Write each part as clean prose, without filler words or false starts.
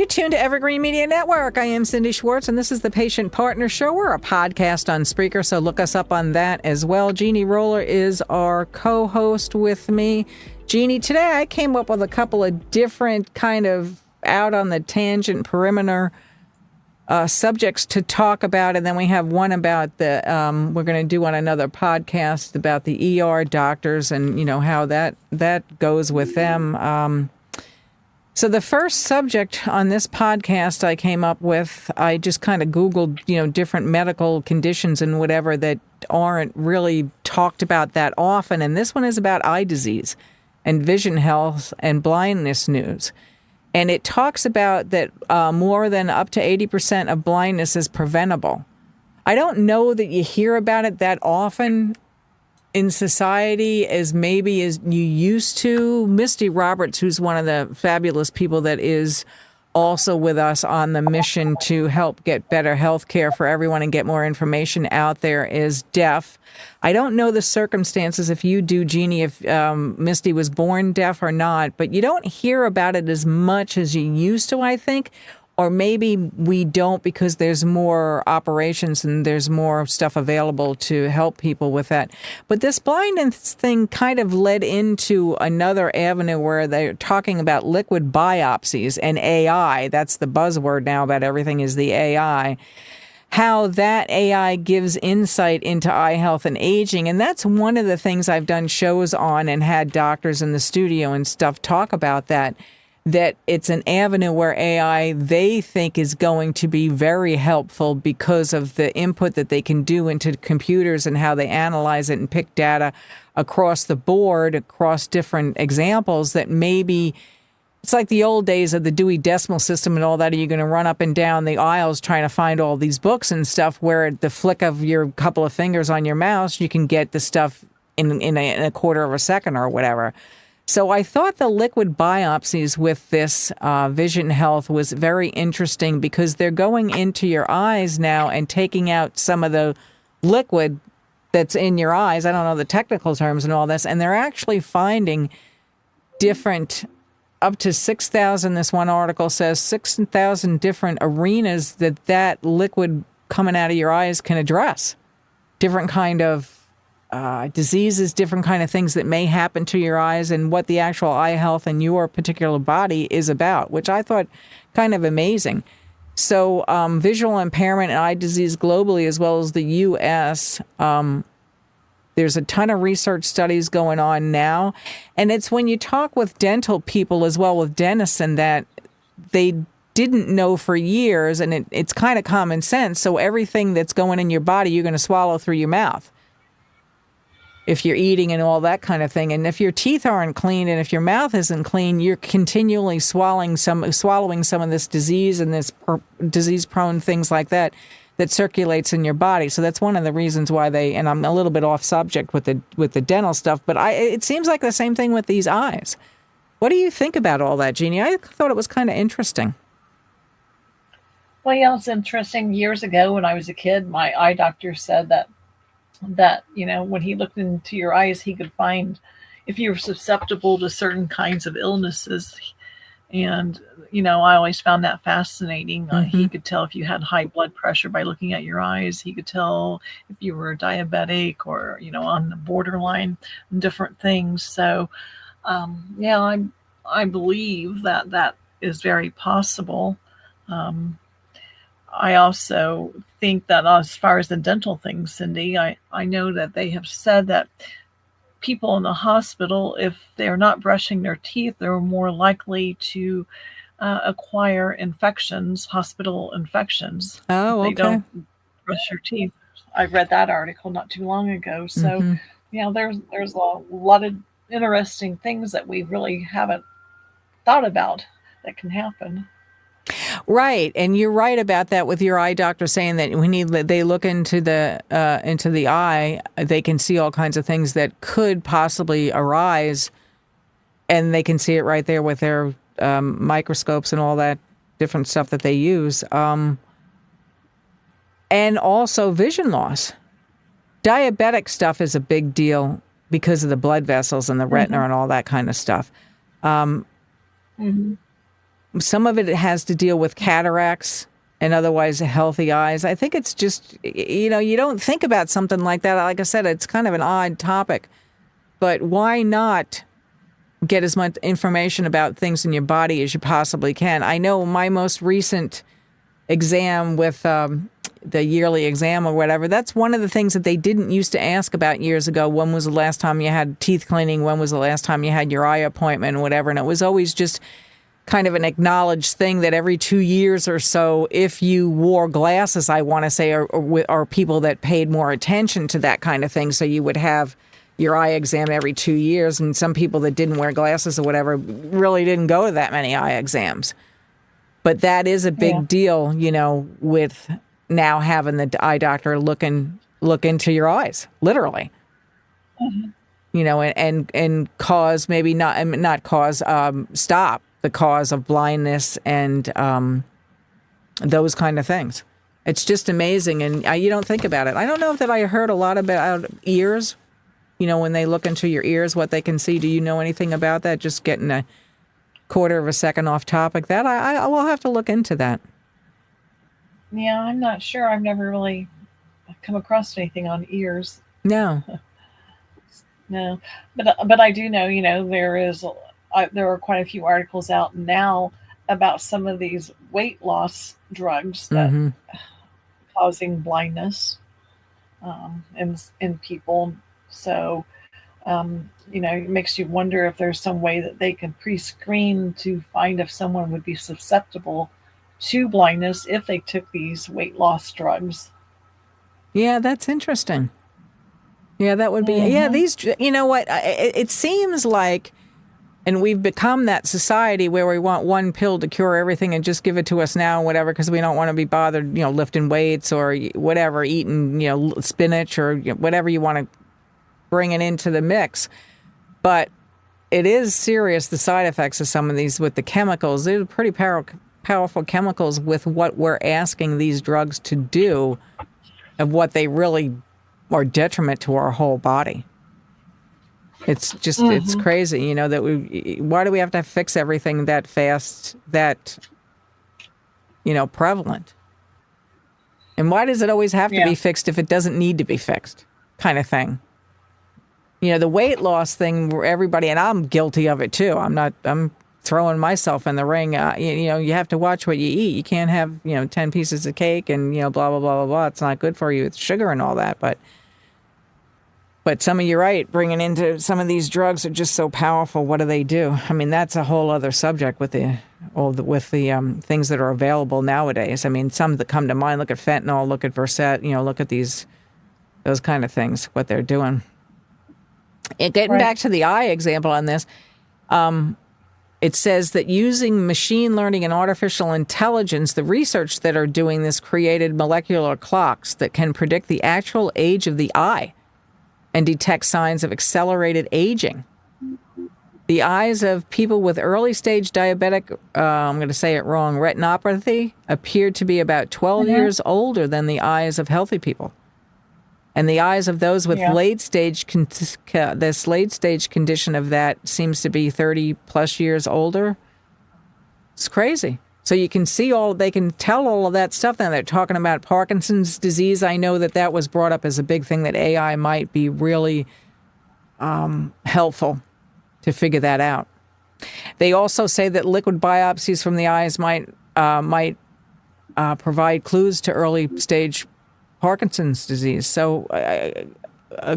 tuned to Evergreen Media Network. I am Cindy Schwartz, and this is the Patient Partner Show. We're a podcast on Spreaker, so look us up on that as well. Jeannie Roller is our co-host with me. Jeannie, today I came up with a couple of different kind of out on the tangent perimeter subjects to talk about, and then we have one about the, we're going to do on another podcast about the ER doctors and, you know, how that goes with them. So the first subject on this podcast I came up with, I just kind of Googled, you know, different medical conditions and whatever that aren't really talked about that often. And this one is about eye disease and vision health and blindness news. And it talks about that more than up to 80% of blindness is preventable. I don't know that you hear about it that often in society as maybe as you used to. Misty Roberts, who's one of the fabulous people that is also with us on the mission to help get better health care for everyone and get more information out there, is deaf. I don't know the circumstances, if you do, Jeannie, if Misty was born deaf or not, but you don't hear about it as much as you used to, I think. Or maybe we don't because there's more operations and there's more stuff available to help people with that. But this blindness thing kind of led into another avenue where they're talking about liquid biopsies and AI. That's the buzzword now about everything is the AI. How that AI gives insight into eye health and aging. And that's one of the things I've done shows on and had doctors in the studio and stuff talk about that it's an avenue where AI, they think, is going to be very helpful because of the input that they can do into computers and how they analyze it and pick data across the board, across different examples that maybe it's like the old days of the Dewey Decimal System and all that. Are you going to run up and down the aisles trying to find all these books and stuff where at the flick of your couple of fingers on your mouse, you can get the stuff in a quarter of a second or whatever. So I thought the liquid biopsies with this vision health was very interesting because they're going into your eyes now and taking out some of the liquid that's in your eyes. I don't know the technical terms and all this. And they're actually finding different, up to 6,000, this one article says, 6,000 different arenas that liquid coming out of your eyes can address. Different kind of diseases, different kind of things that may happen to your eyes and what the actual eye health in your particular body is about, which I thought kind of amazing. So visual impairment and eye disease globally, as well as the U.S., there's a ton of research studies going on now. And it's when you talk with dental people as well, with dentists, and that they didn't know for years, and it's kind of common sense. So everything that's going in your body, you're going to swallow through your mouth if you're eating and all that kind of thing. And if your teeth aren't clean and if your mouth isn't clean, you're continually swallowing some of this disease and this disease-prone things like that circulates in your body. So that's one of the reasons why and I'm a little bit off subject with the dental stuff, but it seems like the same thing with these eyes. What do you think about all that, Jeannie? I thought it was kind of interesting. Well, yeah, it's interesting. Years ago when I was a kid, my eye doctor said that, you know, when he looked into your eyes, he could find if you were susceptible to certain kinds of illnesses. And, you know, I always found that fascinating. He could tell if you had high blood pressure by looking at your eyes. He could tell if you were diabetic or, you know, on the borderline, different things. So, yeah, I believe that is very possible. I also think that as far as the dental thing, Cindy, I know that they have said that people in the hospital, if they're not brushing their teeth, they're more likely to acquire infections, hospital infections. Oh, okay. If they don't brush your teeth. I read that article not too long ago. So, yeah, there's a lot of interesting things that we really haven't thought about that can happen. Right, and you're right about that with your eye doctor saying that when they look into the eye, they can see all kinds of things that could possibly arise, and they can see it right there with their microscopes and all that different stuff that they use. And also vision loss. Diabetic stuff is a big deal because of the blood vessels and the retina and all that kind of stuff. some of it has to deal with cataracts and otherwise healthy eyes. I think it's just, you don't think about something like that. Like I said, it's kind of an odd topic, but why not get as much information about things in your body as you possibly can? I know my most recent exam with the yearly exam or whatever, that's one of the things that they didn't used to ask about years ago. When was the last time you had teeth cleaning? When was the last time you had your eye appointment or whatever? And it was always just kind of an acknowledged thing that every 2 years or so, if you wore glasses, I want to say, or people that paid more attention to that kind of thing. So you would have your eye exam every 2 years. And some people that didn't wear glasses or whatever really didn't go to that many eye exams. But that is a big deal, with now having the eye doctor look into your eyes, literally. Mm-hmm. And cause, maybe not cause, stop the cause of blindness and those kind of things. It's just amazing, and you don't think about it. I don't know that I heard a lot about ears, when they look into your ears, what they can see. Do you know anything about that? Just getting a quarter of a second off topic. That I will have to look into that. Yeah, I'm not sure. I've never really come across anything on ears. No. No, but I do know, there are quite a few articles out now about some of these weight loss drugs that causing blindness in people. So, it makes you wonder if there's some way that they can pre-screen to find if someone would be susceptible to blindness if they took these weight loss drugs. Yeah, that's interesting. Yeah, that would be, these, it seems like, and we've become that society where we want one pill to cure everything and just give it to us now, whatever, because we don't want to be bothered, lifting weights or whatever, eating, spinach or whatever you want to bring it into the mix. But it is serious, the side effects of some of these with the chemicals. They're pretty powerful chemicals with what we're asking these drugs to do and what they really are detriment to our whole body. It's just, it's crazy, that why do we have to fix everything that fast, that, prevalent? And why does it always have to be fixed if it doesn't need to be fixed, kind of thing? The weight loss thing where everybody, and I'm guilty of it too. I'm throwing myself in the ring. You have to watch what you eat. You can't have, 10 pieces of cake and, blah, blah, blah, blah, blah. It's not good for you. It's sugar and all that. But some of you're right, bringing into some of these drugs are just so powerful. What do they do? I mean, that's a whole other subject with the things that are available nowadays. I mean, some that come to mind, look at fentanyl, look at Versed, look at those kind of things, what they're doing. And getting back to the eye example on this, it says that using machine learning and artificial intelligence, the research that are doing this created molecular clocks that can predict the actual age of the eye and detect signs of accelerated aging. The eyes of people with early stage diabetic, I'm going to say it wrong, retinopathy appeared to be about 12 years older than the eyes of healthy people. And the eyes of those with late stage condition of that seems to be 30 plus years older. It's crazy. So you can see they can tell all of that stuff. Now they're talking about Parkinson's disease. I know that was brought up as a big thing, that AI might be really helpful to figure that out. They also say that liquid biopsies from the eyes might provide clues to early stage Parkinson's disease. So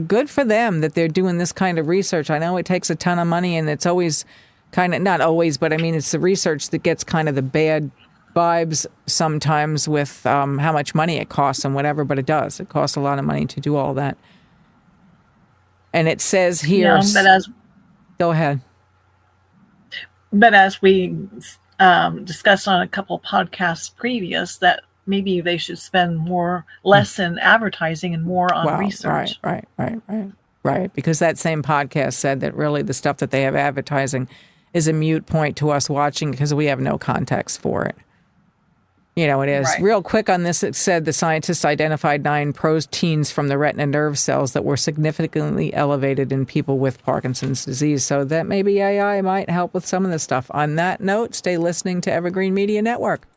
good for them that they're doing this kind of research. I know it takes a ton of money, and it's always kind of, not always, but I mean, it's the research that gets kind of the bad vibes sometimes with how much money it costs and whatever, but it does. It costs a lot of money to do all that. And it says here... go ahead. But as we discussed on a couple podcasts previous, that maybe they should spend less in advertising and more on research. Right. Because that same podcast said that really the stuff that they have advertising is a mute point to us watching because we have no context for it. You know, it is. Right. Real quick on this, it said the scientists identified 9 proteins from the retina nerve cells that were significantly elevated in people with Parkinson's disease. So that maybe AI might help with some of this stuff. On that note, stay listening to Evergreen Media Network.